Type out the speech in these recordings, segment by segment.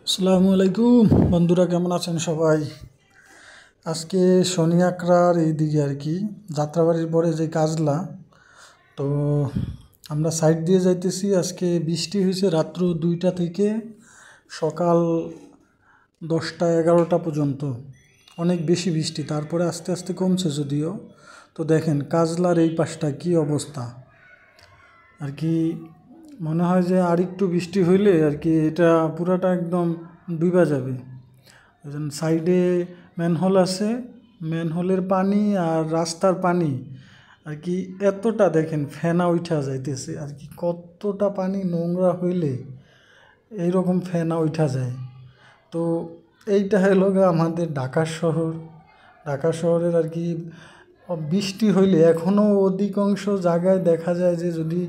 আসসালামু আলাইকুম বন্ধুরা, কেমন আছেন সবাই? আজকে শনি আকরার এই দিকে আর কি যাত্রাবাড়ির পরে যে কাজলা, তো আমরা সাইড দিয়ে যাইতেছি। আজকে বৃষ্টি হয়েছে রাত্র 2টা থেকে সকাল 10টা 11টা পর্যন্ত, অনেক বেশি বৃষ্টি। তারপরে আস্তে আস্তে কমছে যদিও। তো দেখেন কাজলার এই পাশটা কি অবস্থা আর কি। মনে হয় যে আর একটু বৃষ্টি হইলে আর কি এটা পুরাটা একদম ডুবা যাবে। সাইডে ম্যানহোল আছে, ম্যানহোলের পানি আর রাস্তার পানি আর কি এতটা দেখেন ফেনা উঠা যাইতেছে আর কি। কতটা পানি নোংরা হইলে এইরকম ফেনা উঠা যায়। তো এইটা হলো আমাদের ঢাকা শহর। ঢাকা শহরের আর কি বৃষ্টি হইলে এখনও অধিকাংশ জায়গায় দেখা যায় যে যদি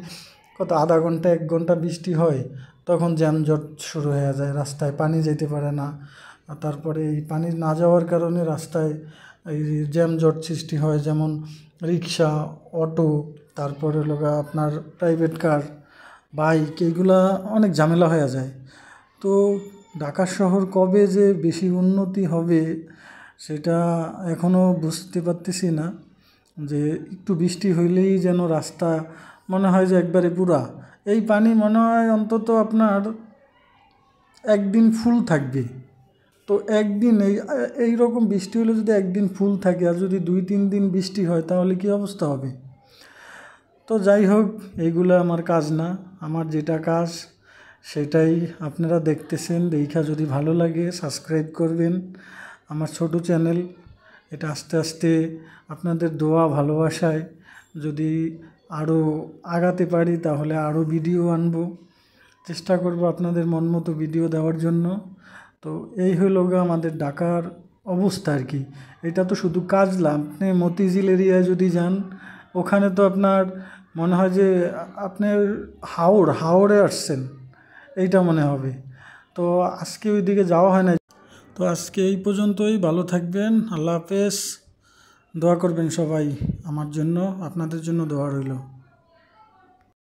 কত আধা ঘন্টা 1 ঘন্টা বৃষ্টি হয় তখন যানজট শুরু হয়ে যায়, রাস্তায় পানি যেতে পারে না। আর তারপরে এই পানি না যাওয়ার কারণে রাস্তায় এই জ্যামজট সৃষ্টি হয়, যেমন রিক্সা, অটো, তারপরে আপনার প্রাইভেট কার, বাইক, এইগুলা অনেক ঝামেলা হয়ে যায়। তো ঢাকা শহর কবে যে বেশি উন্নতি হবে সেটা এখনও বুঝতে পারতেছি না। যে একটু বৃষ্টি হইলেই যেন রাস্তা মনে হয় যে একবারে পুরা, এই পানি মনে হয় অন্তত আপনার একদিন ফুল থাকবে। তো একদিন এই রকম বৃষ্টি হলে যদি একদিন ফুল থাকে আর যদি 2-3 দিন বৃষ্টি হয় তাহলে কি অবস্থা হবে? তো যাই হোক, এইগুলো আমার কাজ না। আমার যেটা কাজ সেটাই আপনারা দেখতেছেন। দেখা যদি ভালো লাগে সাবস্ক্রাইব করবেন আমার ছোট চ্যানেল। এটা আস্তে আস্তে আপনাদের দোয়া ভালোবাসায় যদি আরও আগাতে পারি তাহলে আরও ভিডিও আনবো, চেষ্টা করব আপনাদের মন মতো ভিডিও দেওয়ার জন্য। তো এই হলো আমাদের ঢাকার অবস্থা আর কি। এটা তো শুধু কাজলা, আপনি মতিঝিল এরিয়ায় যদি যান ওখানে তো আপনার মনে হয় যে আপনার হাওড়ে আসছেন, এইটা মনে হবে। তো আজকে ওই দিকে যাওয়া হয় না। তো আজকে এই পর্যন্তই, ভালো থাকবেন, আল্লাহ হাফেজ। দোয়া করবেন সবাই আমার জন্য, আপনাদের জন্য দোয়া রইল।